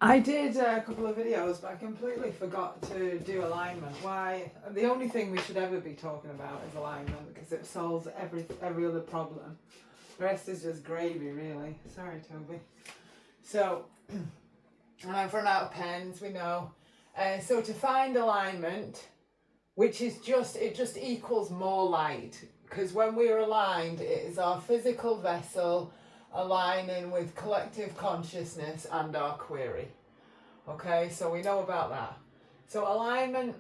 I did a couple of videos, but I completely forgot to do alignment. Why? The only thing we should ever be talking about is alignment because it solves every other problem. The rest is just gravy, really. Sorry, Toby. So, and I've run out of pens. We know. So to find alignment, which is it just equals more light, because when we're aligned, it is our physical vessel aligning with collective consciousness and our query. Okay, so we know about that. So alignment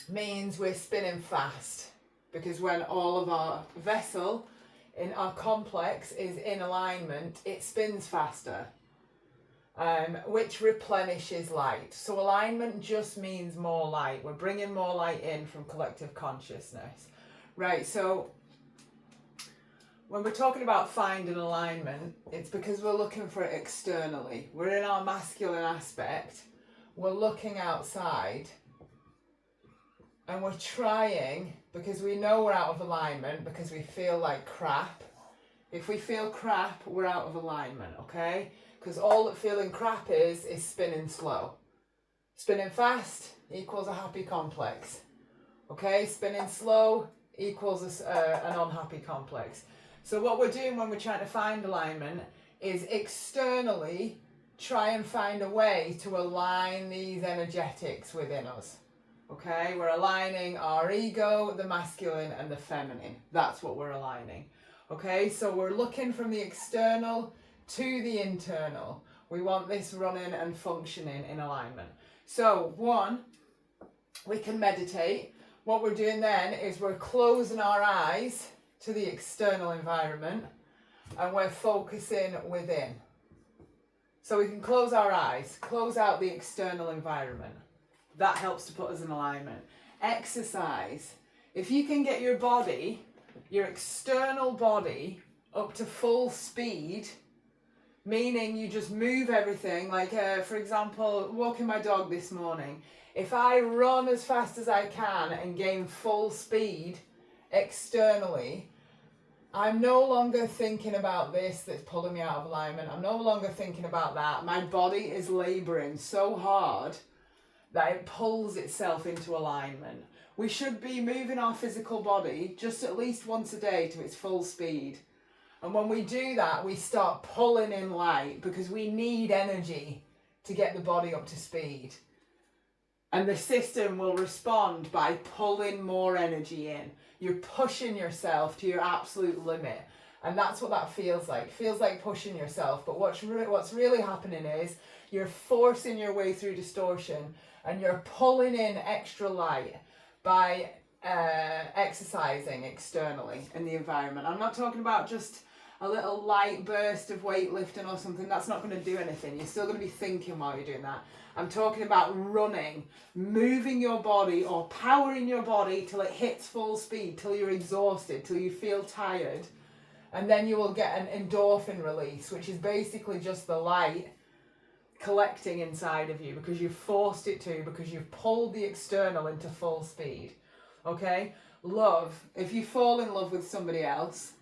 means we're spinning fast, because when all of our vessel in our complex is in alignment, it spins faster, which replenishes light. So alignment just means more light. We're bringing more light in from collective consciousness. Right, so when we're talking about finding alignment, it's because we're looking for it externally. We're in our masculine aspect. We're looking outside. And we're trying, because we know we're out of alignment, because we feel like crap. If we feel crap, we're out of alignment, okay? Because all that feeling crap is spinning slow. Spinning fast equals a happy complex. Okay, spinning slow equals an unhappy complex. So what we're doing when we're trying to find alignment is externally try and find a way to align these energetics within us. Okay, we're aligning our ego, the masculine and the feminine. That's what we're aligning. Okay, so we're looking from the external to the internal. We want this running and functioning in alignment. So one, we can meditate. What we're doing then is we're closing our eyes to the external environment and we're focusing within. So we can close our eyes, close out the external environment. That helps to put us in alignment. Exercise. If you can get your body, your external body, up to full speed, meaning you just move everything, like for example, walking my dog this morning. If I run as fast as I can and gain full speed externally, I'm no longer thinking about this that's pulling me out of alignment. I'm no longer thinking about that. My body is laboring so hard that it pulls itself into alignment. We should be moving our physical body just at least once a day to its full speed. And when we do that, we start pulling in light because we need energy to get the body up to speed. And the system will respond by pulling more energy in. You're pushing yourself to your absolute limit. And that's what that feels like. It feels like pushing yourself. But what's really happening is you're forcing your way through distortion and you're pulling in extra light by exercising externally in the environment. I'm not talking about just a little light burst of weightlifting or something. That's not going to do anything. You're still going to be thinking while you're doing that. I'm talking about running, moving your body or powering your body till it hits full speed, till you're exhausted, till you feel tired. And then you will get an endorphin release, which is basically just the light collecting inside of you because you've forced it to, because you've pulled the external into full speed. Okay? Love. If you fall in love with somebody else,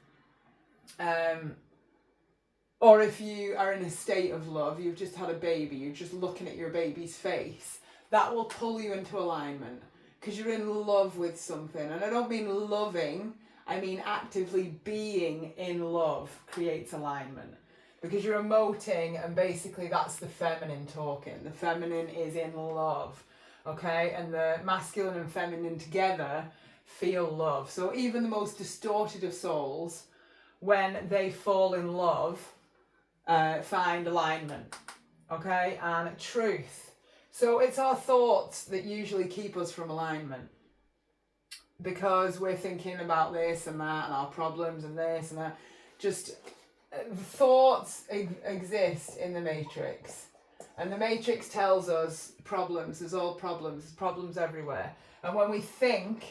or if you are in a state of love, you've just had a baby, you're just looking at your baby's face, that will pull you into alignment because you're in love with something. And I don't mean loving, I mean actively being in love creates alignment because you're emoting, and basically that's the feminine talking. The feminine is in love, okay? And the masculine and feminine together feel love. So even the most distorted of souls, when they fall in love, find alignment, okay? And truth. So it's our thoughts that usually keep us from alignment because we're thinking about this and that and our problems and this and that. Just thoughts exist in the matrix, and the matrix tells us problems. There's all problems. There's problems everywhere. And when we think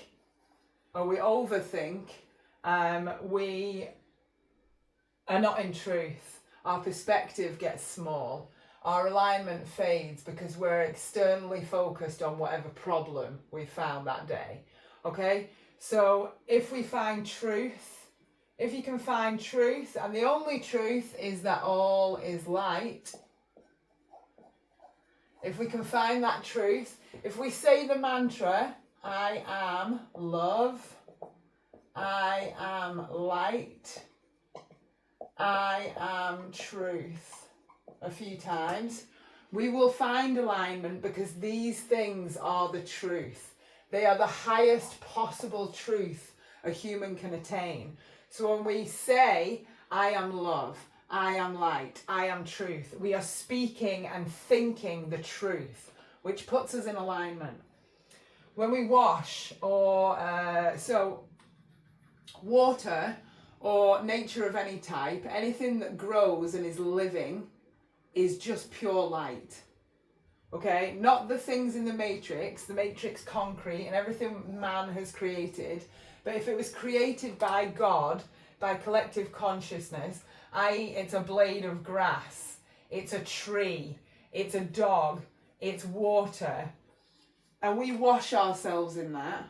or we overthink, we are not in truth. Our perspective gets small. Our alignment fades because we're externally focused on whatever problem we found that day. Okay? So if we find truth, if you can find truth, and the only truth is that all is light, If we can find that truth, if we say the mantra, I am love, I am light, I am truth, a few times, we will find alignment, because these things are the truth. They are the highest possible truth a human can attain. So when we say, I am love, I am light, I am truth, we are speaking and thinking the truth, which puts us in alignment. When we wash, or water or nature of any type, anything that grows and is living is just pure light. Okay, not the things in the matrix concrete and everything man has created, but if it was created by God, by collective consciousness, i.e. it's a blade of grass, it's a tree, it's a dog, it's water, and we wash ourselves in that,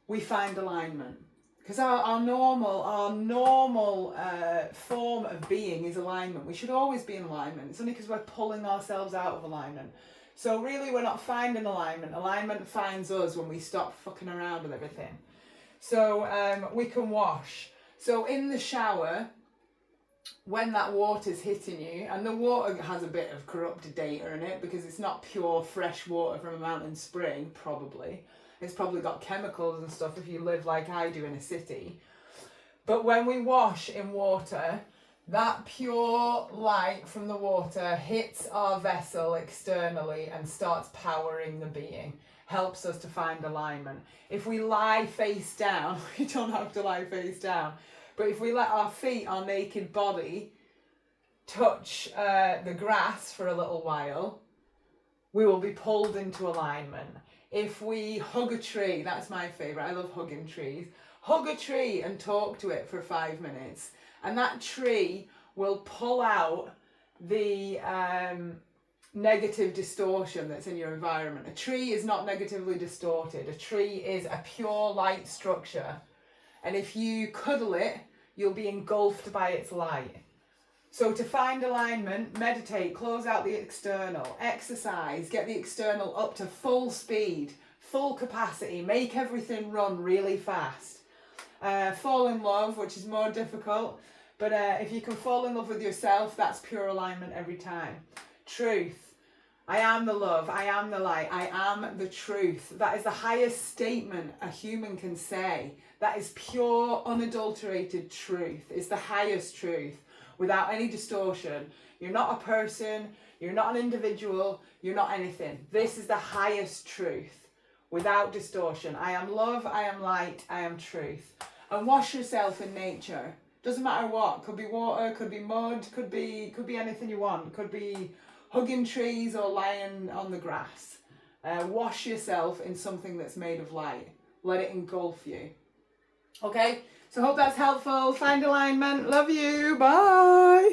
we find alignment. Because our normal form of being is alignment. We should always be in alignment. It's only because we're pulling ourselves out of alignment. So really we're not finding alignment. Alignment finds us when we stop fucking around with everything. So we can wash. So in the shower, when that water's hitting you, and the water has a bit of corrupted data in it because it's not pure fresh water from a mountain spring, probably. It's probably got chemicals and stuff if you live like I do in a city. But when we wash in water, that pure light from the water hits our vessel externally and starts powering the being, helps us to find alignment. If we lie face down, we don't have to lie face down, but if we let our feet, our naked body, touch the grass for a little while, we will be pulled into alignment. If we hug a tree, that's my favourite, I love hugging trees. Hug a tree and talk to it for 5 minutes, and that tree will pull out the negative distortion that's in your environment. A tree is not negatively distorted. A tree is a pure light structure, and if you cuddle it, you'll be engulfed by its light. So to find alignment, meditate, close out the external, exercise, get the external up to full speed, full capacity, make everything run really fast. Fall in love, which is more difficult, but if you can fall in love with yourself, that's pure alignment every time. Truth. I am the love, I am the light, I am the truth. That is the highest statement a human can say. That is pure, unadulterated truth. It's the highest truth, without any distortion. You're not a person, you're not an individual, you're not anything. This is the highest truth, without distortion. I am love, I am light, I am truth. And wash yourself in nature. Doesn't matter what. Could be water, could be mud, could be anything you want. Could be hugging trees or lying on the grass. Wash yourself in something that's made of light. Let it engulf you. Okay? So hope that's helpful. Find alignment. Love you. Bye.